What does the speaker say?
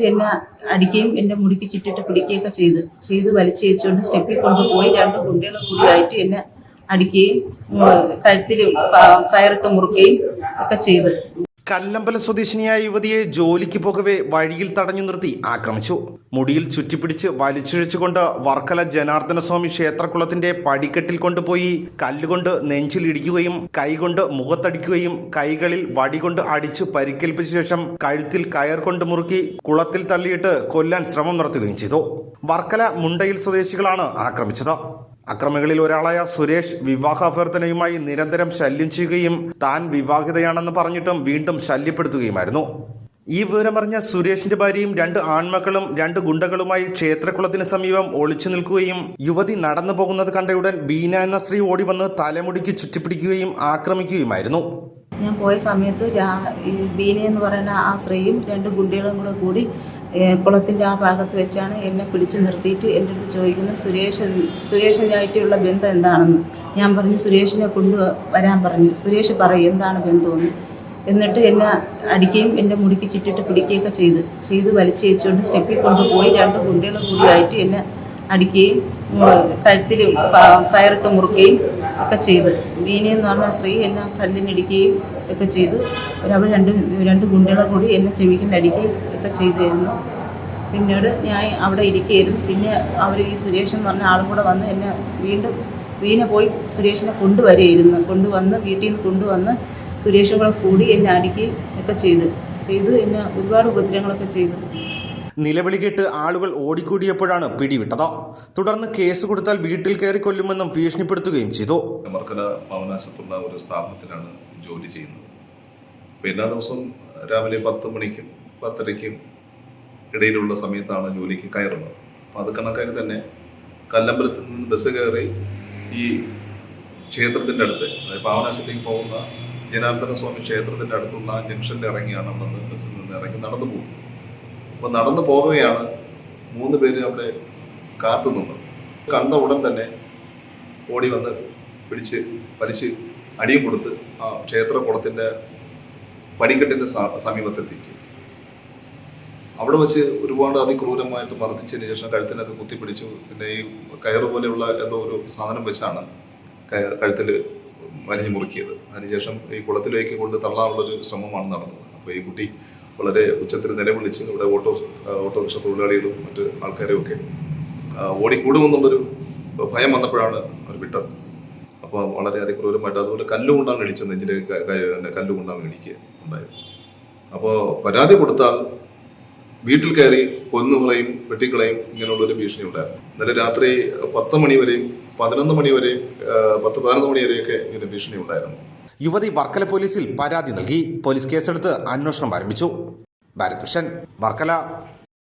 എന്നെ അടിക്കുകയും എൻ്റെ മുടിക്ക് ചുറ്റിട്ട് പിടിക്കുകയൊക്കെ ചെയ്ത് വലിച്ചേച്ചുകൊണ്ട് സ്റ്റെപ്പിൽ കൊണ്ടുപോയി 2 കുട്ടികളും കൂടിയായിട്ട് എന്നെ അടിക്കുകയും കഴുത്തിൽ കയറിട്ട് മുറുക്കുകയും ഒക്കെ ചെയ്ത്. കല്ലമ്പലം സ്വദേശിനിയായ യുവതിയെ ജോലിക്ക് പോകവെ വഴിയിൽ തടഞ്ഞു നിർത്തി ആക്രമിച്ചു. മുടിയിൽ ചുറ്റിപ്പിടിച്ച് വലിച്ചിഴച്ചുകൊണ്ട് വർക്കല ജനാർദ്ദനസ്വാമി ക്ഷേത്രക്കുളത്തിന്റെ പടിക്കെട്ടിൽ കൊണ്ടുപോയി കല്ലുകൊണ്ട് നെഞ്ചിലിടിക്കുകയും കൈകൊണ്ട് മുഖത്തടിക്കുകയും കൈകളിൽ വടികൊണ്ട് അടിച്ചു പരിക്കേൽപ്പിച്ച ശേഷം കഴുത്തിൽ കയർ കൊണ്ട് മുറുക്കി കുളത്തിൽ തള്ളിയിട്ട് കൊല്ലാൻ ശ്രമം നടത്തുകയും ചെയ്തു. വർക്കല മുണ്ടയിൽ സ്വദേശികളാണ് ആക്രമിച്ചത്. അക്രമികളിൽ ഒരാളായ സുരേഷ് വിവാഹാഭ്യർത്ഥനയുമായി നിരന്തരം ശല്യം ചെയ്യുകയും താൻ വിവാഹിതയാണെന്ന് പറഞ്ഞിട്ടും വീണ്ടും ശല്യപ്പെടുത്തുകയുമായിരുന്നു. ഈ വിവരമറിഞ്ഞ സുരേഷിന്റെ ഭാര്യയും 2 ആൺമക്കളും 2 ഗുണ്ടകളുമായി ക്ഷേത്രക്കുളത്തിന് സമീപം ഒളിച്ചു നിൽക്കുകയും യുവതി നടന്നു പോകുന്നത് കണ്ടയുടൻ ബീന എന്ന സ്ത്രീ ഓടി വന്ന് തലമുടിക്ക് ചുറ്റിപ്പിടിക്കുകയും ആക്രമിക്കുകയുമായിരുന്നു. ഞാൻ പോയ സമയത്ത് ബീന എന്ന് പറയുന്ന ആ സ്ത്രീയും 2 ഗുണ്ടികളും കൂടി കുളത്തിൻ്റെ ആ ഭാഗത്ത് വെച്ചാണ് എന്നെ പിടിച്ചു നിർത്തിയിട്ട് എൻ്റെ അടുത്ത് ചോദിക്കുന്നത് സുരേഷിനായിട്ടുള്ള ബന്ധം എന്താണെന്ന്. ഞാൻ പറഞ്ഞു സുരേഷിനെ കൊണ്ടുവരാൻ പറഞ്ഞു. സുരേഷ് പറയും എന്താണ് ബന്ധമെന്ന്. എന്നിട്ട് എന്നെ അടിക്കുകയും എൻ്റെ മുടിക്ക് ചുറ്റിട്ട് പിടിക്കുകയൊക്കെ ചെയ്ത് വലിച്ചേച്ചുകൊണ്ട് സ്റ്റെപ്പിൽ കൊണ്ടുപോയി 2 കുട്ടികളും കൂടിയായിട്ട് എന്നെ അടിക്കുകയും കഴുത്തിൽ കയറിട്ട് മുറുക്കുകയും ഒക്കെ ചെയ്ത്. ബീനയെന്ന് പറഞ്ഞ സ്ത്രീ എന്നെ കല്ലിനടിക്കുകയും ഒക്കെ ചെയ്തു. അവർ 2 ഗുണ്ടികളെ കൂടി എന്നെ ചെവിക്കിൽ അടിക്കുകയും ഒക്കെ ചെയ്തിരുന്നു. പിന്നീട് ഞാൻ അവിടെ ഇരിക്കുകയായിരുന്നു. പിന്നെ അവർ ഈ സുരേഷ് എന്ന് പറഞ്ഞ ആളും കൂടെ വന്ന് എന്നെ വീണ്ടും ബീന പോയി സുരേഷിനെ കൊണ്ടുവന്ന് വീട്ടിൽ നിന്ന് കൊണ്ടുവന്ന് സുരേഷും കൂടെ കൂടി എന്നെ അടിക്കുകയും ഒക്കെ ചെയ്ത് എന്നെ ഒരുപാട് ഉപദ്രവങ്ങളൊക്കെ ചെയ്തു. നിലവിളി കേട്ട് ആളുകൾ ഓടിക്കൂടിയപ്പോഴാണ് പിടിവിട്ടത്. തുടർന്ന് കേസ് കൊടുത്താൽ വീട്ടിൽ കയറി കൊല്ലുമെന്നും ഭീഷണിപ്പെടുത്തുകയും ചെയ്തു. വർക്കല പാവനാശത്തുള്ള ഒരു സ്ഥാപനത്തിലാണ് ജോലി ചെയ്യുന്നത്. അപ്പോൾ എല്ലാ ദിവസവും രാവിലെ 10 മണിക്കും 10:30ക്കും ഇടയിലുള്ള സമയത്താണ് ജോലിക്ക് കയറുന്നത്. അപ്പോൾ അത് കണക്കാക്കി തന്നെ കല്ലമ്പലത്തിൽ നിന്ന് ബസ് കയറി ഈ ക്ഷേത്രത്തിൻ്റെ അടുത്ത്, അതായത് പാവനാശത്തേക്ക് പോകുന്ന ജനാർദ്ദനസ്വാമി ക്ഷേത്രത്തിൻ്റെ അടുത്തുള്ള ജംഗ്ഷനിൽ ഇറങ്ങിയാണ് അവിടെ നിന്ന് ബസ്സിൽ നിന്ന് ഇറങ്ങി നടന്നു പോകുന്നത്. അപ്പോൾ നടന്നു പോകവെയാണ് 3 പേര് അവിടെ കാത്തു നിന്നത്. കണ്ട ഉടൻ തന്നെ ഓടി വന്ന് വലിച്ച് അടിയും കൊടുത്ത് ആ ക്ഷേത്രക്കുളത്തിൻ്റെ പടിക്കെട്ടിൻ്റെ സമീപത്തെത്തിച്ച് അവിടെ വെച്ച് ഒരുപാട് അതിക്രൂരമായിട്ട് മർദ്ദിച്ചതിന് ശേഷം കഴുത്തിനൊക്കെ കുത്തിപ്പിടിച്ചു. പിന്നെ ഈ കയറ് പോലെയുള്ള എന്തോ ഒരു സാധനം വെച്ചാണ് കഴുത്തിൽ വലിഞ്ഞു മുറുക്കിയത്. അതിനുശേഷം ഈ കുളത്തിലേക്ക് കൊണ്ട് തള്ളാനുള്ളൊരു ശ്രമമാണ് നടന്നത്. അപ്പോൾ ഈ കുട്ടി വളരെ ഉച്ചത്തിൽ നിലവിളിച്ച് ഇവിടെ ഓട്ടോറിക്ഷ തൊഴിലാളികളും മറ്റ് ആൾക്കാരും ഒക്കെ ഓടിക്കൂടുമെന്നുള്ളൊരു ഭയം വന്നപ്പോഴാണ് അവർ വിട്ടത്. അപ്പോൾ വളരെ അതിക്രൂരമായിട്ട് അതുപോലെ കല്ലുകൊണ്ടാണ് ഇടിച്ചത്. നെഞ്ചിലെ കല്ലുകൊണ്ടാണ് ഇടിക്കുക ഉണ്ടായത്. അപ്പോൾ പരാതി കൊടുത്താൽ വീട്ടിൽ കയറി കൊന്നുകളയും വെട്ടിക്കളയും ഇങ്ങനെയുള്ളൊരു ഭീഷണി ഉണ്ടായിരുന്നു. ഇന്നലെ രാത്രി 10 മണി വരെയും 11 മണി വരെയും 10-11 മണി വരെയൊക്കെ ഇങ്ങനെ ഭീഷണി ഉണ്ടായിരുന്നു. യുവതി വർക്കല പോലീസിൽ പരാതി നൽകി. പോലീസ് കേസെടുത്ത് അന്വേഷണം ആരംഭിച്ചു. ഭാരത് ഭൂഷൺ, വർക്കല.